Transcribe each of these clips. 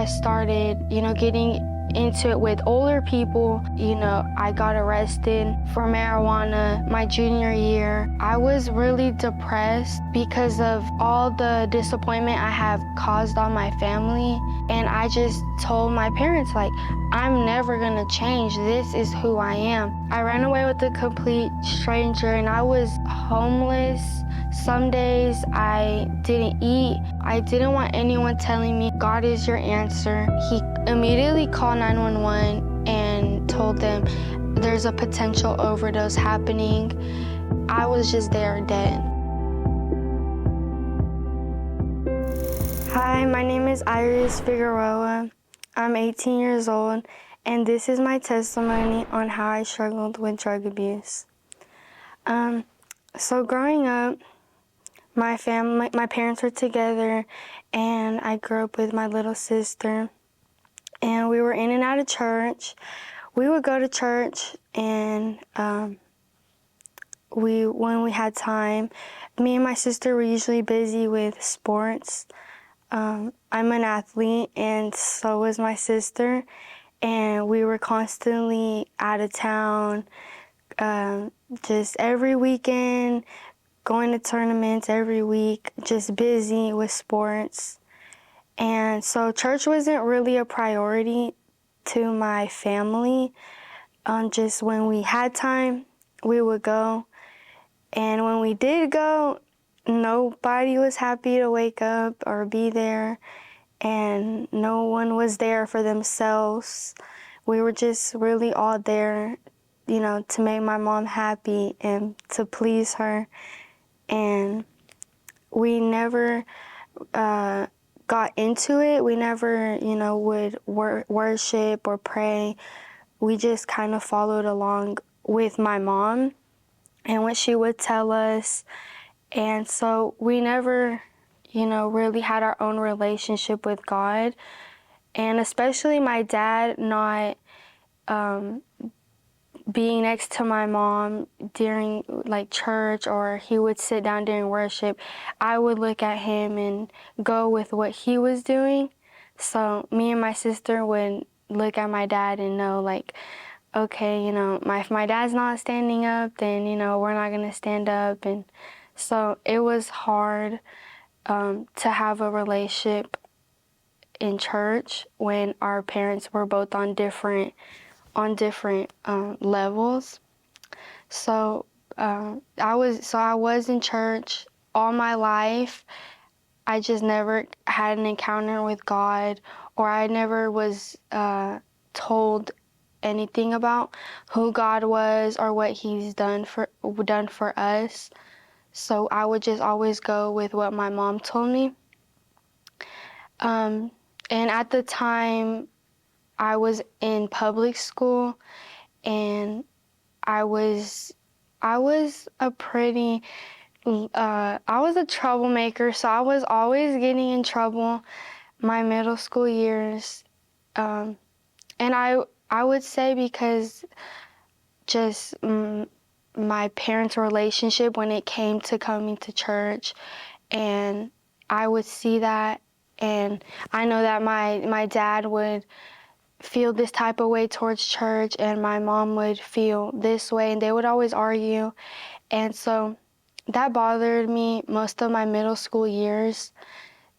I started, getting into it with older people. I got arrested for marijuana my junior year. I was really depressed because of all the disappointment I have caused on my family. And I just told my parents, like, I'm never gonna change. This is who I am. I ran away with a complete stranger and I was homeless. Some days I didn't eat. I didn't want anyone telling me, God is your answer. He immediately called 911 and told them there's a potential overdose happening. I was just there dead. Hi, my name is Iris Figueroa. I'm 18 years old, and this is my testimony on how I struggled with drug abuse. So growing up, my parents were together, and I grew up with my little sister, and we were in and out of church. We would go to church, and when we had time, me and my sister were usually busy with sports. I'm an athlete, and so was my sister, and we were constantly out of town, just every weekend, going to tournaments every week, just busy with sports. And so church wasn't really a priority to my family. Just when we had time, we would go. And when we did go, nobody was happy to wake up or be there, and no one was there for themselves. We were just really all there, to make my mom happy and to please her. And we never got into it. We never, would worship or pray. We just kind of followed along with my mom and what she would tell us. And so we never, really had our own relationship with God. And especially my dad not being next to my mom during church, or he would sit down during worship, I would look at him and go with what he was doing. So me and my sister would look at my dad and know, okay, if my dad's not standing up, then, we're not going to stand up. And so it was hard to have a relationship in church when our parents were both on different levels. So I was in church all my life. I just never had an encounter with God, or I never was told anything about who God was or what He's done for us. So I would just always go with what my mom told me. And at the time, I was in public school, and I was a troublemaker, so I was always getting in trouble my middle school years. And I would say because just my parents' relationship when it came to coming to church, and I would see that, and I know that my dad would feel this type of way towards church, and my mom would feel this way, and they would always argue. And so that bothered me most of my middle school years,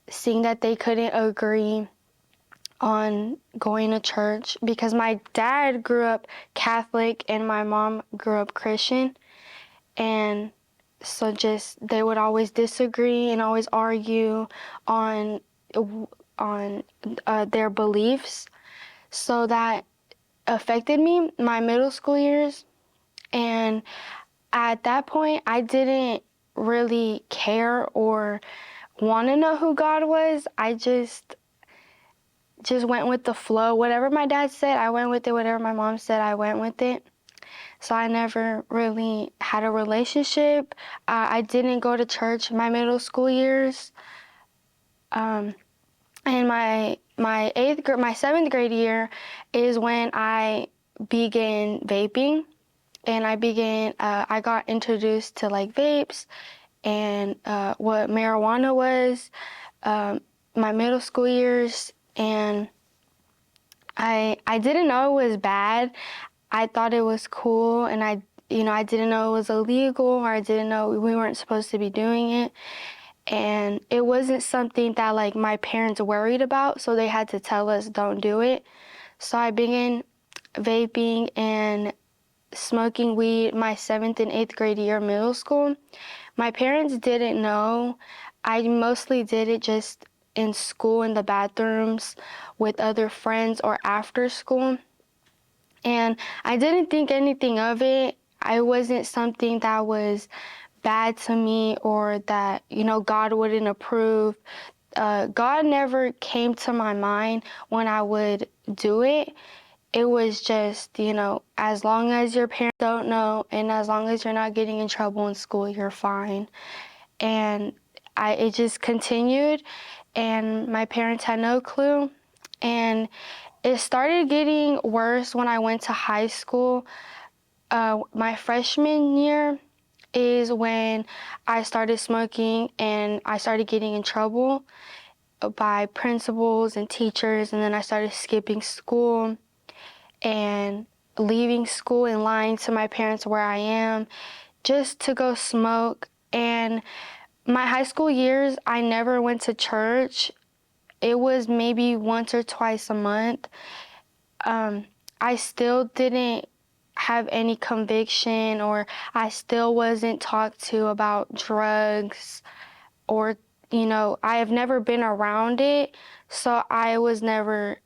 seeing that they couldn't agree on going to church, because my dad grew up Catholic and my mom grew up Christian. And so just they would always disagree and always argue on their beliefs. So that affected me my middle school years. And at that point, I didn't really care or want to know who God was. I just went with the flow. Whatever my dad said, I went with it. Whatever my mom said, I went with it. So I never really had a relationship. I didn't go to church my middle school years. And my 7th grade year is when I began vaping, and I got introduced to vapes and what marijuana was. My middle school years, and I didn't know it was bad. I thought it was cool, and I didn't know it was illegal, or I didn't know we weren't supposed to be doing it. And it wasn't something that like my parents worried about, so they had to tell us don't do it. So I began vaping and smoking weed my 7th and 8th grade year of middle school. My parents didn't know. I mostly did it just in school, in the bathrooms, with other friends, or after school. And I didn't think anything of it. It wasn't something that was bad to me, or that, God wouldn't approve. God never came to my mind when I would do it. It was just, as long as your parents don't know, and as long as you're not getting in trouble in school, you're fine. And it just continued, and my parents had no clue. And it started getting worse when I went to high school. My freshman year is when I started smoking, and I started getting in trouble by principals and teachers, and then I started skipping school and leaving school and lying to my parents where I am just to go smoke. And my high school years, I never went to church. It was maybe once or twice a month. I still didn't have any conviction, or I still wasn't talked to about drugs, or, I have never been around it. So I was never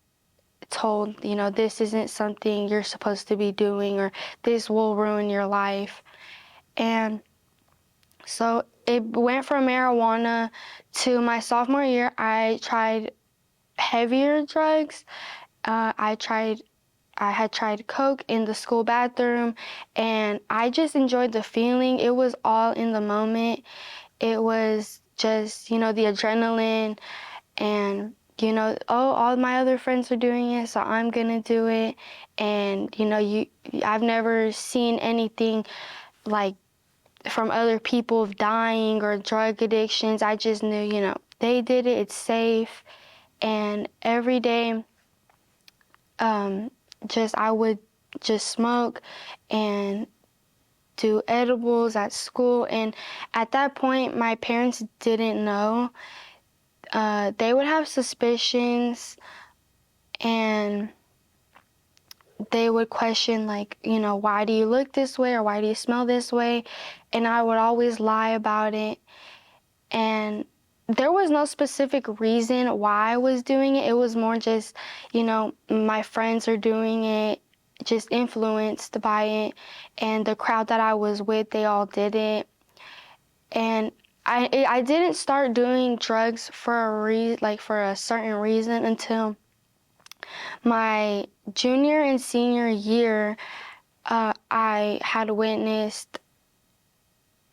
told, this isn't something you're supposed to be doing, or this will ruin your life. And so it went from marijuana to my sophomore year. I tried heavier drugs. I had tried coke in the school bathroom, and I just enjoyed the feeling. It was all in the moment. It was just, the adrenaline, and, all my other friends are doing it, so I'm gonna do it. And, I've never seen anything like from other people of dying or drug addictions. I just knew, they did it, it's safe. And every day, I would just smoke and do edibles at school. And at that point, my parents didn't know. They would have suspicions, and they would question, like, why do you look this way, or why do you smell this way? And I would always lie about it. And there was no specific reason why I was doing it. It was more just, my friends are doing it, just influenced by it. And the crowd that I was with, they all did it. And I didn't start doing drugs for a certain reason until my junior and senior year. I had witnessed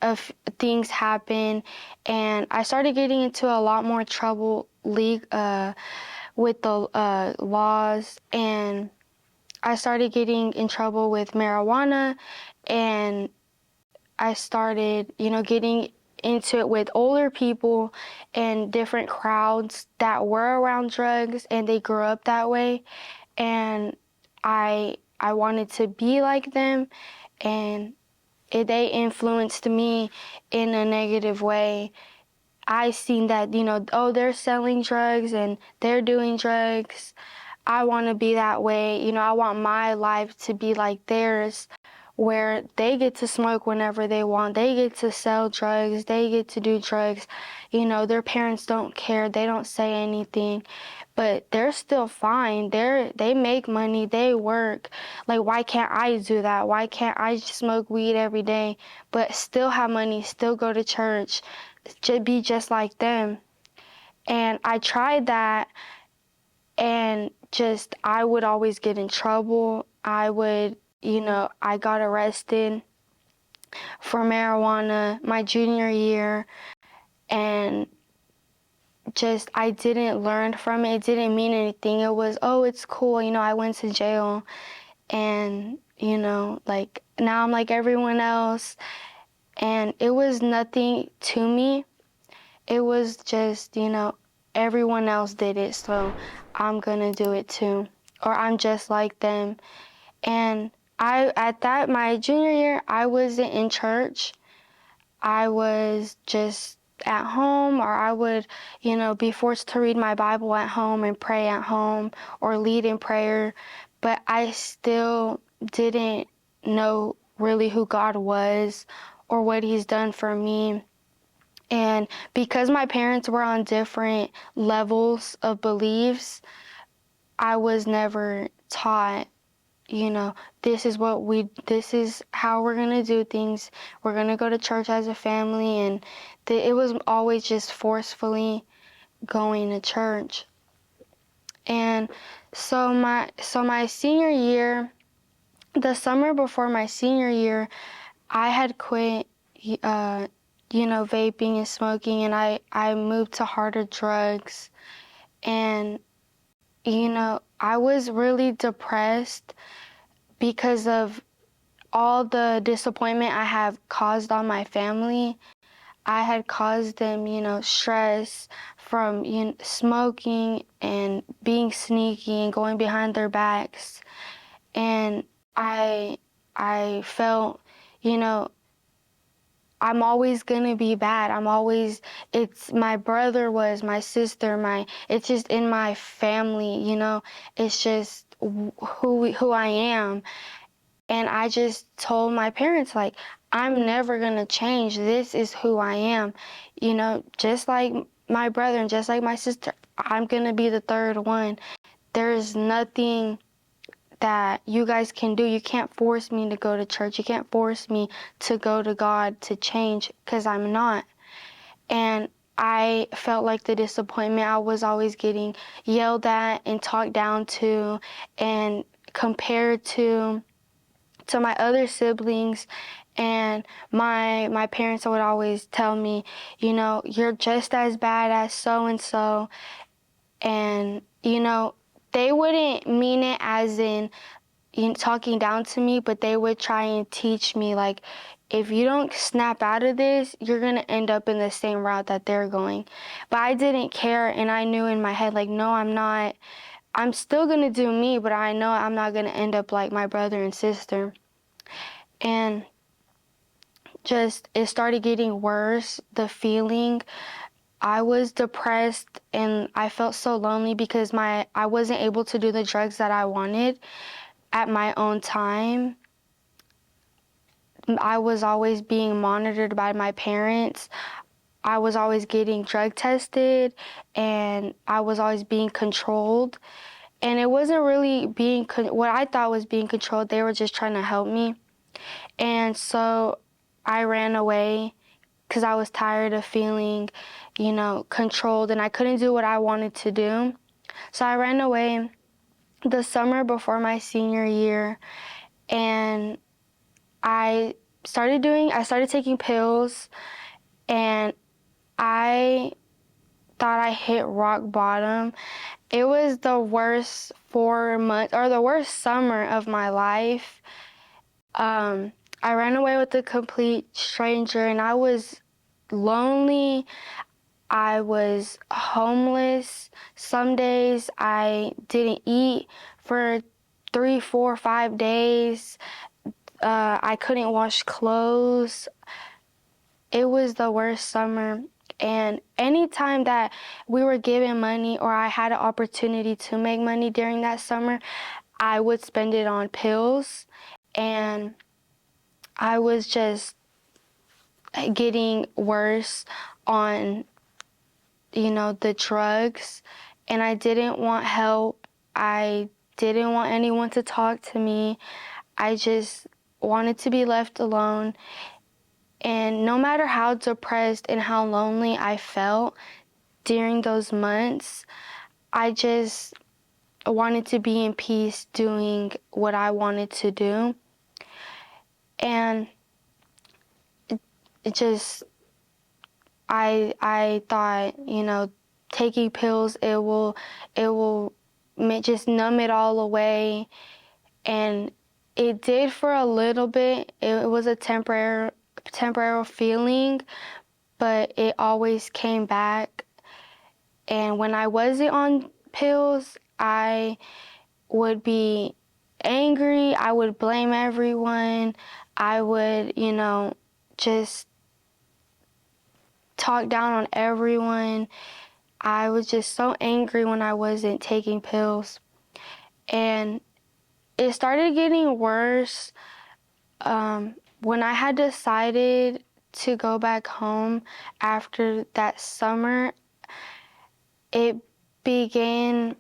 of things happen, and I started getting into a lot more trouble with the laws, and I started getting in trouble with marijuana, and I started, getting into it with older people and different crowds that were around drugs, and they grew up that way, and I wanted to be like them, and they influenced me in a negative way. I seen that, they're selling drugs and they're doing drugs. I want to be that way. I want my life to be like theirs, where they get to smoke whenever they want. They get to sell drugs. They get to do drugs. Their parents don't care. They don't say anything. But they're still fine. They make money. They work. Like, why can't I do that? Why can't I smoke weed every day, but still have money, still go to church, be just like them? And I tried that, and I would always get in trouble. I got arrested for marijuana my junior year, and I didn't learn from it. It didn't mean anything. It was, oh, it's cool. I went to jail, and, like, now I'm like everyone else. And it was nothing to me. It was just, everyone else did it, so I'm gonna do it too. Or I'm just like them. And my junior year, I wasn't in church. I was just at home, or I would, be forced to read my Bible at home and pray at home or lead in prayer. But I still didn't know really who God was or what He's done for me. And because my parents were on different levels of beliefs, I was never taught, this is how we're going to do things. We're going to go to church as a family. And it was always just forcefully going to church. And so my senior year, the summer before my senior year, I had quit, vaping and smoking, and I moved to harder drugs. And, I was really depressed because of all the disappointment I have caused on my family. I had caused them, stress from smoking and being sneaky and going behind their backs. And I felt, I'm always gonna be bad. It's my brother was, my sister, it's just in my family, it's just who I am. And I just told my parents, like, I'm never gonna change. This is who I am. Just like my brother and just like my sister, I'm gonna be the third one. There's nothing that you guys can do. You can't force me to go to church. You can't force me to go to God to change, because I'm not. And I felt like the disappointment. I was always getting yelled at and talked down to and compared to my other siblings. And my parents would always tell me, you're just as bad as so and so. And they wouldn't mean it as in talking down to me, but they would try and teach me, like, if you don't snap out of this, you're going to end up in the same route that they're going. But I didn't care, and I knew in my head, like, no, I'm not. I'm still going to do me, but I know I'm not going to end up like my brother and sister. And just, it started getting worse, the feeling. I was depressed, and I felt so lonely because I wasn't able to do the drugs that I wanted at my own time. I was always being monitored by my parents. I was always getting drug tested, and I was always being controlled. And it wasn't really what I thought was being controlled. They were just trying to help me. And so I ran away because I was tired of feeling, controlled, and I couldn't do what I wanted to do. So I ran away the summer before my senior year, and I started taking pills, and I thought I hit rock bottom. It was the worst 4 months, or the worst summer of my life. I ran away with a complete stranger, and I was lonely. I was homeless. Some days I didn't eat for 3, 4, 5 days. I couldn't wash clothes. It was the worst summer. And anytime that we were given money, or I had an opportunity to make money during that summer, I would spend it on pills. And I was just getting worse on, the drugs. And I didn't want help. I didn't want anyone to talk to me. I just wanted to be left alone. And no matter how depressed and how lonely I felt during those months, I just wanted to be in peace doing what I wanted to do. And it just, I thought, taking pills, it will just numb it all away. And it did for a little bit. It was a temporary feeling, but it always came back. And when I wasn't on pills, I would be angry. I would blame everyone. I would, just talk down on everyone. I was just so angry when I wasn't taking pills. And it started getting worse when I had decided to go back home after that summer. It began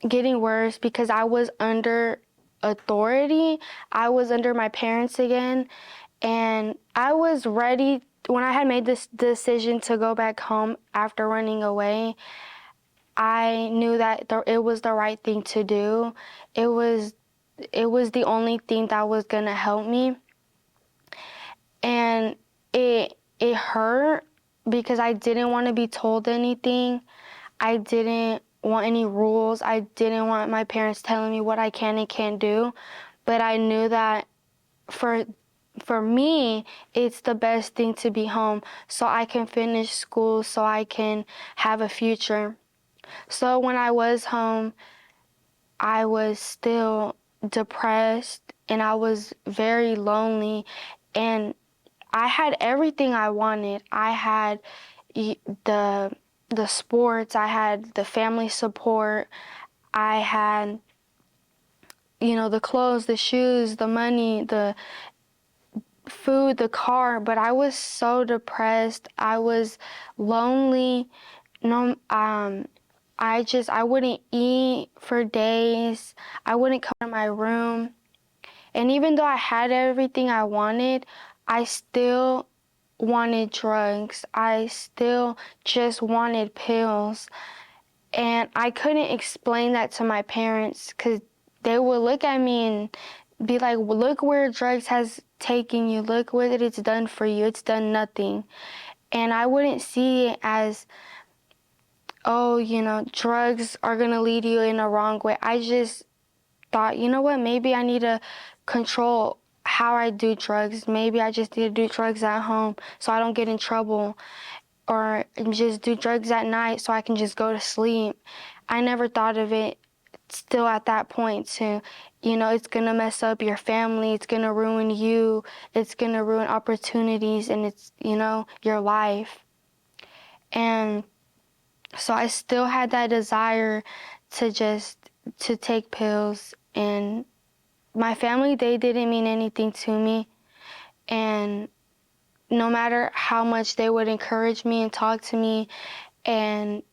getting worse because I was under authority. I was under my parents again, and I was ready. When I had made this decision to go back home after running away, I knew that it was the right thing to do. It was the only thing that was gonna help me, and it hurt because I didn't want to be told anything. I didn't want any rules. I didn't want my parents telling me what I can and can't do. But I knew that for me, it's the best thing to be home so I can finish school, so I can have a future. So when I was home, I was still depressed and I was very lonely, and I had everything I wanted. I had the sports, I had the family support, I had the clothes, the shoes, the money, the food, the car, but I was so depressed. I was lonely. No, I wouldn't eat for days. I wouldn't come to my room. And even though I had everything I wanted, I still wanted drugs. I still just wanted pills. And I couldn't explain that to my parents because they would look at me and be like, well, look where drugs has taken you. Look what it's done for you. It's done nothing. And I wouldn't see it as, oh, drugs are going to lead you in a wrong way. I just thought, you know what, maybe I need to control how I do drugs. Maybe I just need to do drugs at home so I don't get in trouble, or just do drugs at night so I can just go to sleep. I never thought of it still at that point to, it's going to mess up your family. It's going to ruin you. It's going to ruin opportunities, and it's, your life. And so I still had that desire to take pills, and my family, they didn't mean anything to me. And no matter how much they would encourage me and talk to me, and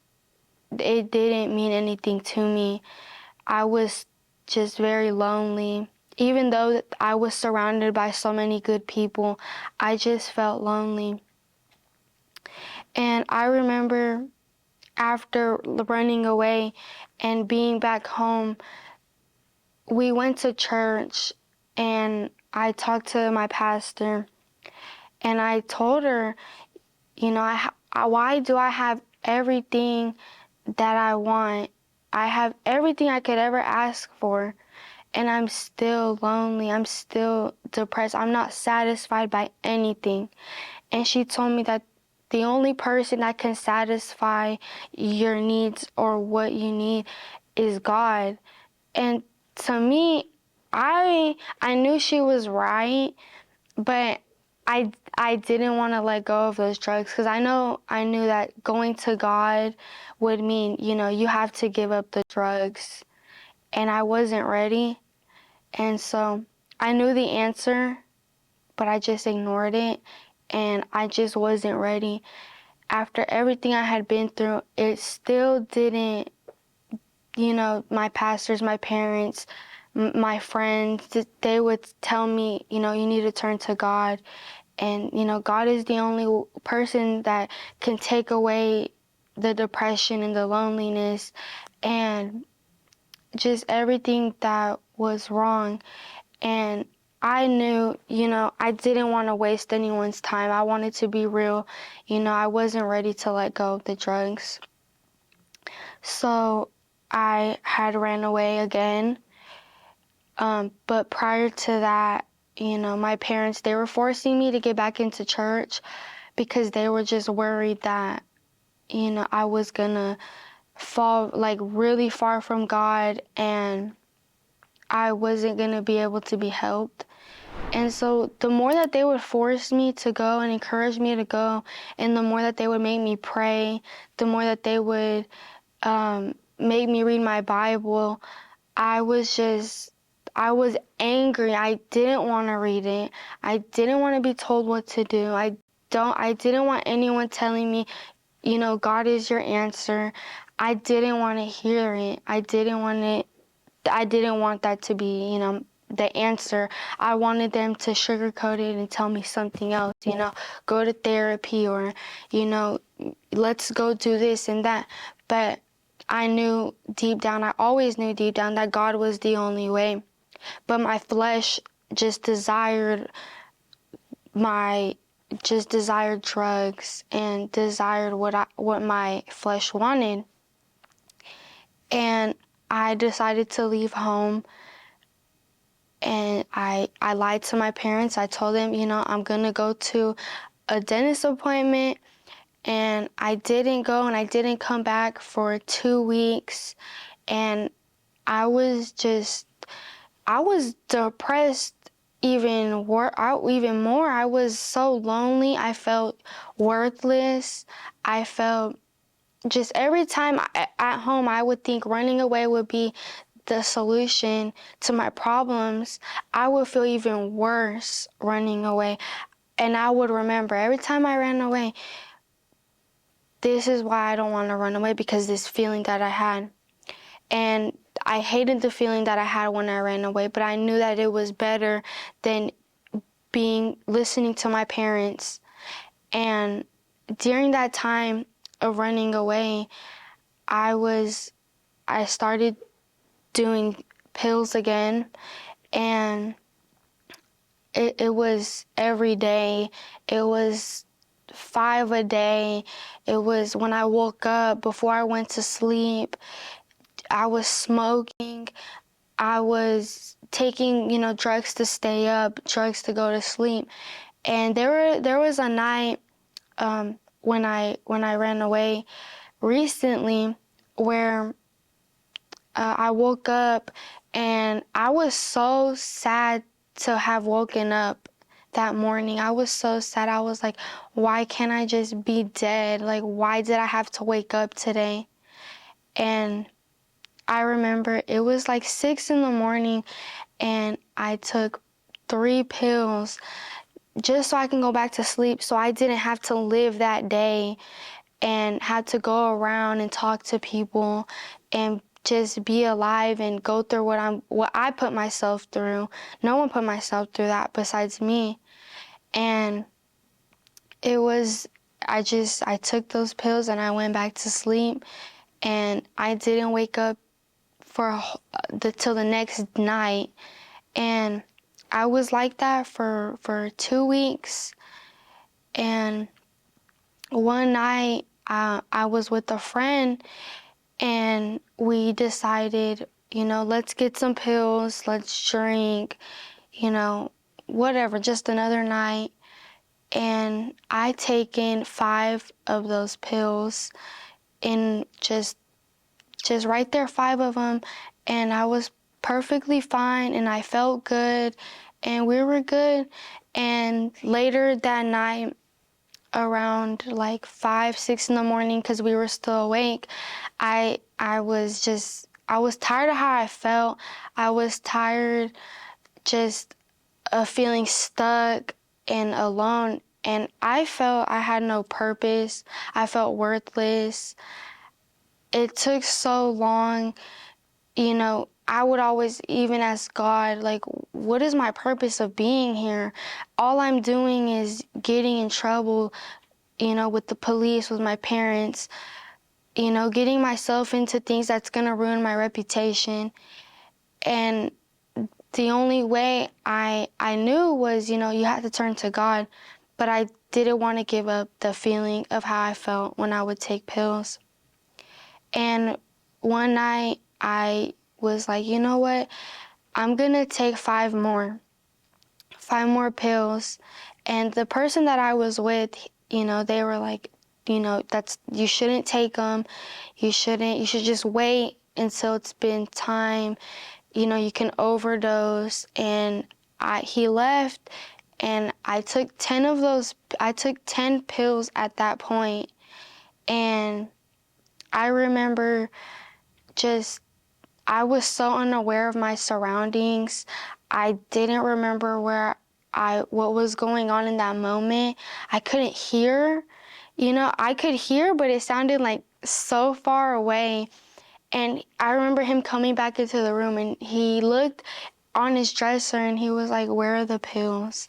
it didn't mean anything to me. I was just very lonely. Even though I was surrounded by so many good people, I just felt lonely. And I remember after running away and being back home, we went to church and I talked to my pastor and I told her, why do I have everything that I want? I have everything I could ever ask for, and I'm still lonely. I'm still depressed. I'm not satisfied by anything. And she told me that the only person that can satisfy your needs or what you need is God. And to me, I knew she was right, but I didn't want to let go of those drugs because I knew that going to God would mean, you have to give up the drugs. And I wasn't ready. And so I knew the answer, but I just ignored it. And I just wasn't ready. After everything I had been through, it still didn't, my pastors, my parents, my friends, they would tell me, you need to turn to God. And, God is the only person that can take away the depression and the loneliness and just everything that was wrong. And I knew, I didn't want to waste anyone's time. I wanted to be real. I wasn't ready to let go of the drugs. So I had ran away again. But prior to that, my parents, they were forcing me to get back into church because they were just worried that I was gonna fall like really far from God, and I wasn't gonna be able to be helped. And so the more that they would force me to go and encourage me to go, and the more that they would make me pray, the more that they would make me read my Bible, I was angry. I didn't want to read it. I didn't want to be told what to do. I didn't want anyone telling me, God is your answer. I didn't want to hear it. I didn't want that to be, the answer. I wanted them to sugarcoat it and tell me something else, go to therapy, or, let's go do this and that. But I always knew deep down that God was the only way. But my flesh just desired drugs and desired what my flesh wanted. And I decided to leave home, and I lied to my parents. I told them, I'm gonna go to a dentist appointment, and I didn't go, and I didn't come back for 2 weeks. And I was depressed even more. I was so lonely. I felt worthless. I felt just every time at home, I would think running away would be the solution to my problems. I would feel even worse running away. And I would remember every time I ran away, this is why I don't want to run away, because this feeling that I had. And I hated the feeling that I had when I ran away, but I knew that it was better than listening to my parents. And during that time of running away, I started doing pills again, and it was every day. It was 5 a day. It was when I woke up, before I went to sleep. I was smoking. I was taking, drugs to stay up, drugs to go to sleep. And there was a night when I ran away recently where I woke up, and I was so sad to have woken up that morning. I was so sad. I was like, why can't I just be dead? Like, why did I have to wake up today? And I remember it was like 6 a.m, and I took 3 pills just so I can go back to sleep, so I didn't have to live that day and have to go around and talk to people and just be alive and go through what I put myself through. No one put myself through that besides me. And I took those pills and I went back to sleep, and I didn't wake up till the next night. And I was like that for 2 weeks. And one night I was with a friend, and we decided, let's get some pills, let's drink, whatever, just another night. And I taken 5 of those pills, and just right there, 5 of them, and I was perfectly fine, and I felt good, and we were good. And later that night, around like 5, 6 a.m, because we were still awake, I was tired of how I felt. I was tired just of feeling stuck and alone, and I felt I had no purpose. I felt worthless. It took so long, I would always even ask God, like, what is my purpose of being here? All I'm doing is getting in trouble, with the police, with my parents, getting myself into things that's going to ruin my reputation. And the only way I knew was, you had to turn to God. But I didn't want to give up the feeling of how I felt when I would take pills. And one night I was like, you know what? I'm going to take 5 more pills. And the person that I was with, they were like, you shouldn't take them. You should just wait until it's been time. You can overdose. And he left, and I took 10 pills at that point. And I remember I was so unaware of my surroundings. I didn't remember what was going on in that moment. I couldn't hear. I could hear, but it sounded like so far away. And I remember him coming back into the room, and he looked on his dresser, and he was like, "Where are the pills?"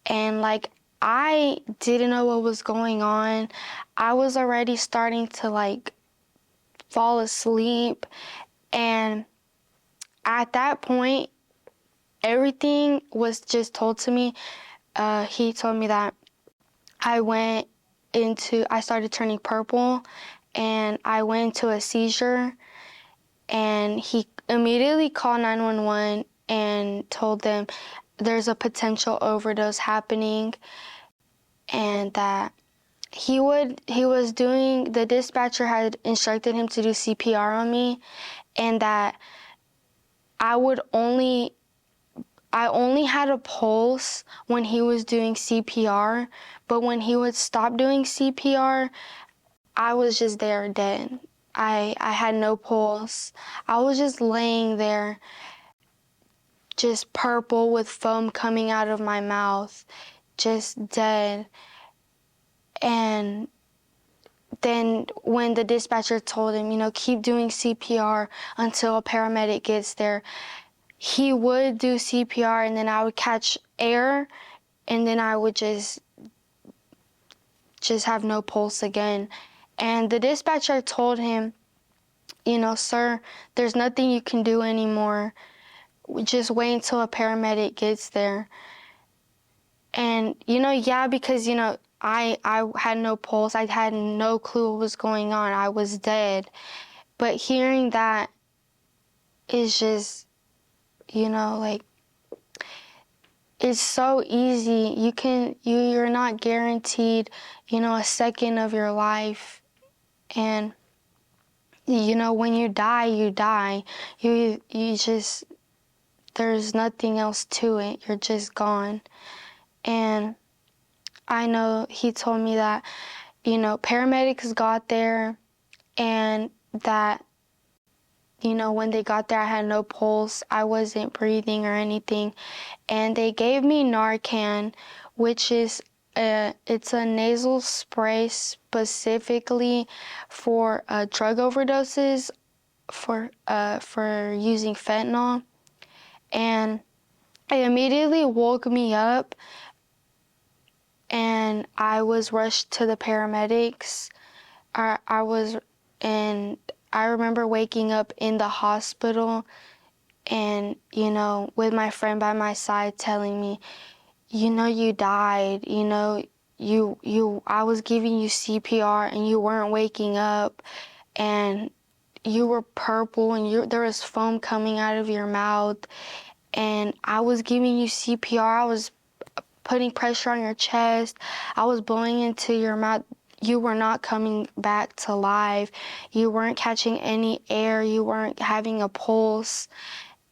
And I didn't know what was going on. I was already starting to fall asleep. And at that point, everything was just told to me. He told me that I started turning purple, and I went into a seizure. And he immediately called 911 and told them there's a potential overdose happening, and that the dispatcher had instructed him to do CPR on me, and that I only had a pulse when he was doing CPR, but when he would stop doing CPR, I was just there dead. I had no pulse. I was just laying there, just purple with foam coming out of my mouth, just dead. And then when the dispatcher told him, keep doing CPR until a paramedic gets there, he would do CPR, and then I would catch air, and then I would just have no pulse again. And the dispatcher told him, "Sir, there's nothing you can do anymore. Just wait until a paramedic gets there." And, because, I had no pulse. I had no clue what was going on. I was dead. But hearing that is just, it's so easy. You're not guaranteed, a second of your life. And, when you die, you die. You just, there's nothing else to it. You're just gone. And I know he told me that, paramedics got there, and that, when they got there, I had no pulse. I wasn't breathing or anything. And they gave me Narcan, which is it's a nasal spray specifically for drug overdoses, for using fentanyl. And it immediately woke me up, and I was rushed to the paramedics. I remember waking up in the hospital, and, with my friend by my side telling me, you died, I was giving you CPR and you weren't waking up, and you were purple, and there was foam coming out of your mouth, and I was giving you CPR. I was putting pressure on your chest. I was blowing into your mouth. You were not coming back to life. You weren't catching any air. You weren't having a pulse.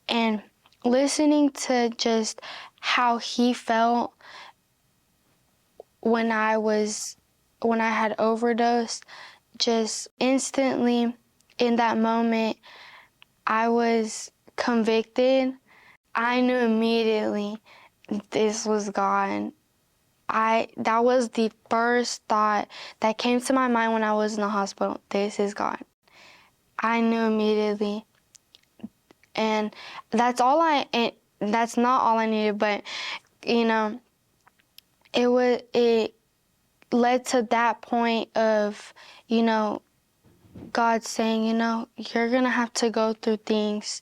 And listening to just how he felt when I had overdosed, just instantly in that moment, I was convicted. I knew immediately this was God. That was the first thought that came to my mind when I was in the hospital. This is God. I knew immediately. And that's not all I needed, but, it led to that point of, God saying, you're going to have to go through things.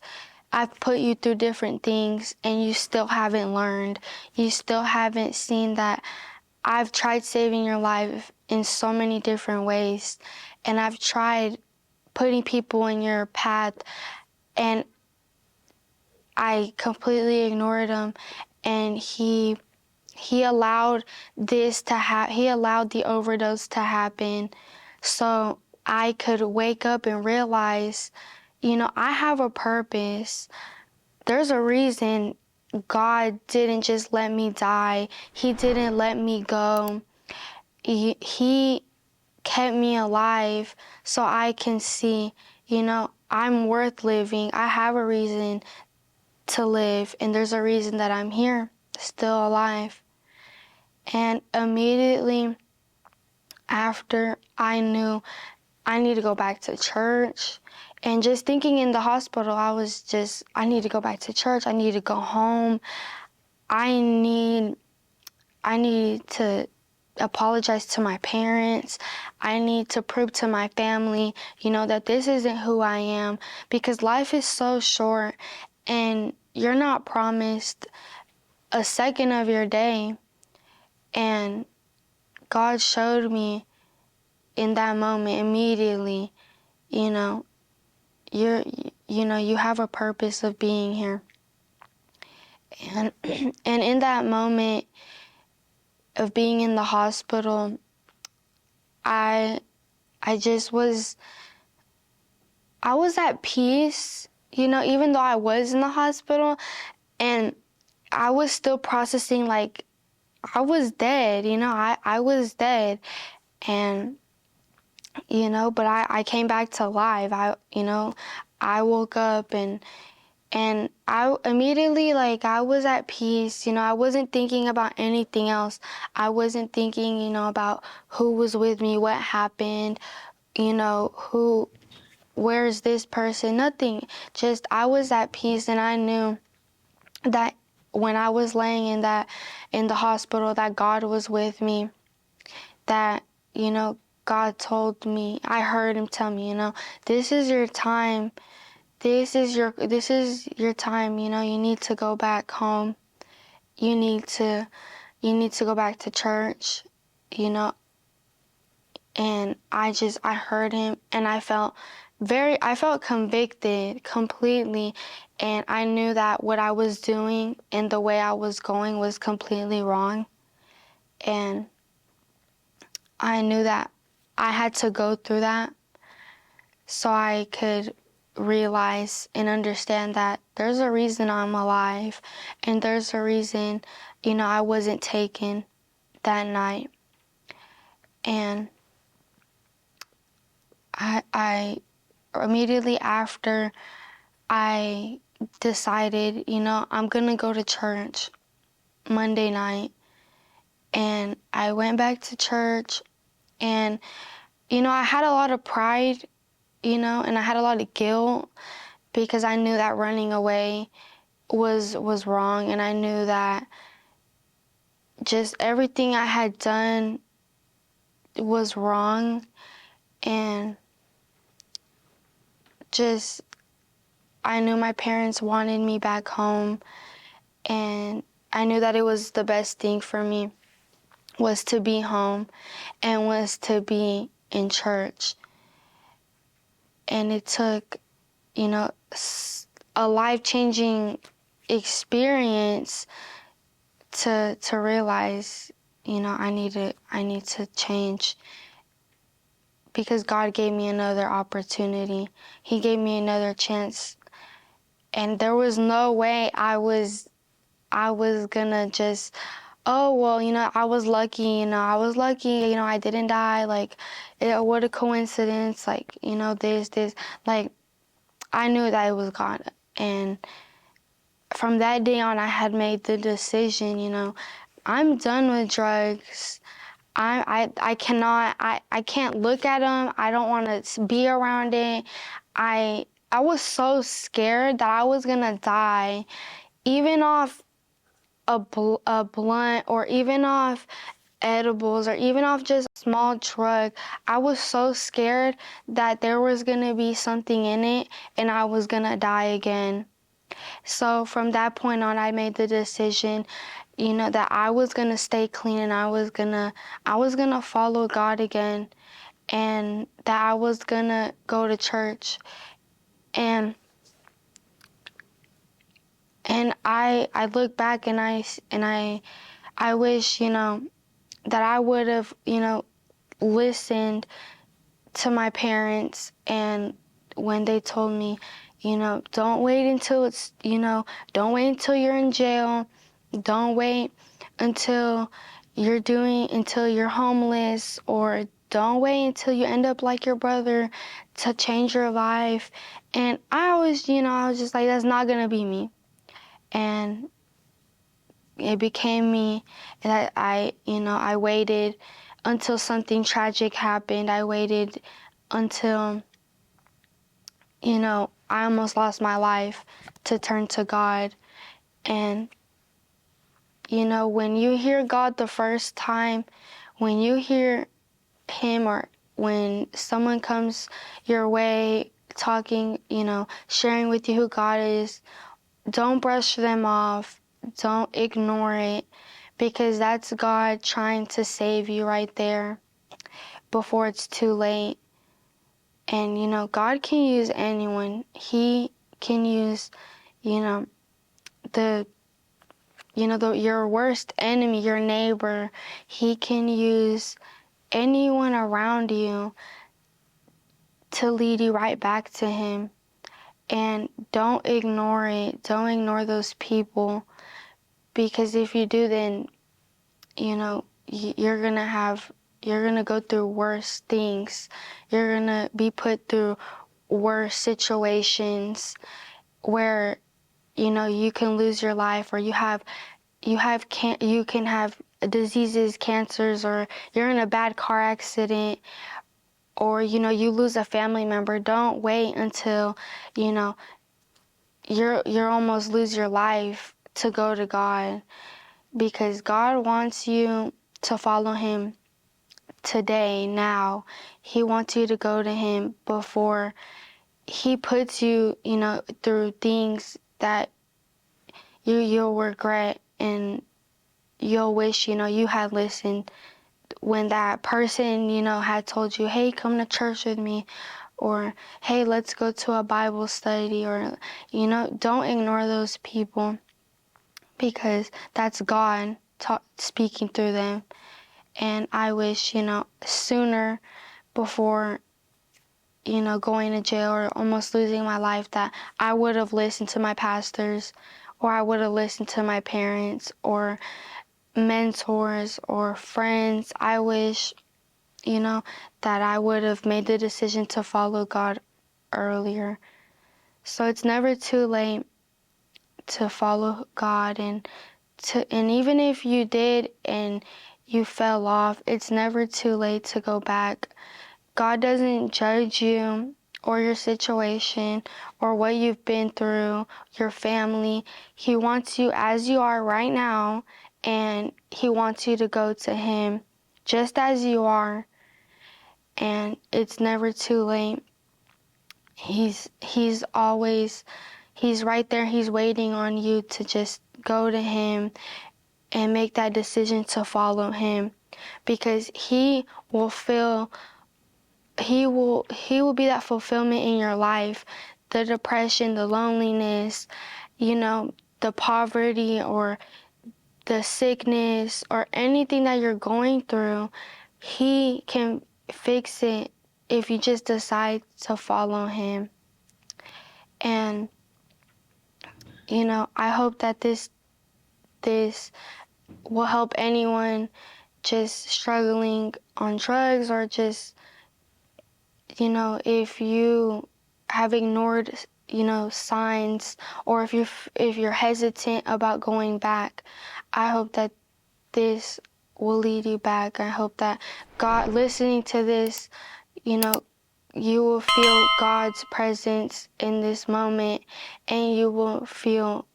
I've put you through different things, and you still haven't learned. You still haven't seen that I've tried saving your life in so many different ways, and I've tried putting people in your path, and I completely ignored him. And he He allowed he allowed the overdose to happen so I could wake up and realize, I have a purpose. There's a reason God didn't just let me die. He didn't let me go. He kept me alive so I can see, I'm worth living. I have a reason to live, and there's a reason that I'm here, still alive. And immediately after, I knew I need to go back to church. And just thinking in the hospital, I need to go back to church. I need to go home. I need to apologize to my parents. I need to prove to my family, that this isn't who I am, because life is so short and you're not promised a second of your day. And God showed me in that moment immediately, you have a purpose of being here. And and in that moment of being in the hospital, I was at peace, even though I was in the hospital, and I was still processing like I was dead, I was dead. And, but I came back to life. I woke up and I immediately, I was at peace. I wasn't thinking about anything else. I wasn't thinking, about who was with me, what happened, where's this person, nothing. Just I was at peace, and I knew that when I was laying in the hospital, that God was with me, that, God told me, I heard him tell me, this is your time. This is your time, you need to go back home. You need to go back to church, and I heard him, and I felt convicted completely, and I knew that what I was doing and the way I was going was completely wrong. And I knew that I had to go through that so I could realize and understand that there's a reason I'm alive, and there's a reason, I wasn't taken that night. And I immediately after, I decided, I'm gonna go to church Monday night. And I went back to church, and, I had a lot of pride, and I had a lot of guilt, because I knew that running away was wrong, and I knew that just everything I had done was wrong, and just I knew my parents wanted me back home, and I knew that it was the best thing for me was to be home and was to be in church. And it took, a life-changing experience to realize, I need to change, because God gave me another opportunity. He gave me another chance, and there was no way I was gonna just, oh, well, I was lucky, I didn't die, what a coincidence, this, I knew that it was God. And from that day on, I had made the decision, I'm done with drugs. I can't look at them. I don't want to be around it. I was so scared that I was gonna die, even off a blunt, or even off edibles, or even off just a small drug. I was so scared that there was gonna be something in it and I was gonna die again. So from that point on, I made the decision, that I was gonna stay clean, and I was gonna follow God again, and that I was gonna go to church. And I look back, and I I wish, that I would have, listened to my parents, and when they told me, don't wait until don't wait until you're in jail. Don't wait until until you're homeless, or don't wait until you end up like your brother to change your life. And I always, I was just like, that's not gonna be me. And it became me, and I waited until something tragic happened. I waited until, I almost lost my life to turn to God. And, when you hear God the first time, when you hear Him, or when someone comes your way talking, sharing with you who God is, don't brush them off. Don't ignore it, because that's God trying to save you right there before it's too late. And, God can use anyone. He can use, the, your worst enemy, your neighbor. He can use anyone around you to lead you right back to Him. And don't ignore it. Don't ignore those people, because if you do, then, you're gonna go through worse things. You're gonna be put through worse situations where, you can lose your life, or you can have diseases, cancers, or you're in a bad car accident, or, you lose a family member. Don't wait until, you're almost lose your life to go to God, because God wants you to follow Him today, now. He wants you to go to Him before He puts you, through things that you'll regret, and you'll wish, you had listened when that person, had told you, hey, come to church with me, or hey, let's go to a Bible study, or, don't ignore those people, because that's God speaking through them. And I wish, sooner, before, going to jail or almost losing my life, that I would have listened to my pastors, or I would have listened to my parents, or mentors, or friends. I wish, that I would have made the decision to follow God earlier. So it's never too late to follow God, and even if you did and you fell off, it's never too late to go back. God doesn't judge you or your situation or what you've been through, your family. He wants you as you are right now, and He wants you to go to Him just as you are. And it's never too late. He's right there. He's waiting on you to just go to Him and make that decision to follow Him, because He will be that fulfillment in your life. The depression, the loneliness, the poverty, or the sickness, or anything that you're going through, He can fix it if you just decide to follow Him. And, I hope that this will help anyone just struggling on drugs, or just, if you have ignored, signs, or if you're hesitant about going back. I hope that this will lead you back. I hope that God, listening to this, you will feel God's presence in this moment, and you will feel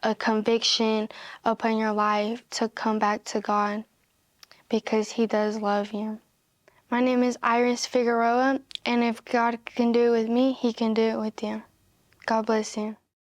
a conviction upon your life to come back to God, because He does love you. My name is Iris Figueroa, and if God can do it with me, He can do it with you. God bless you.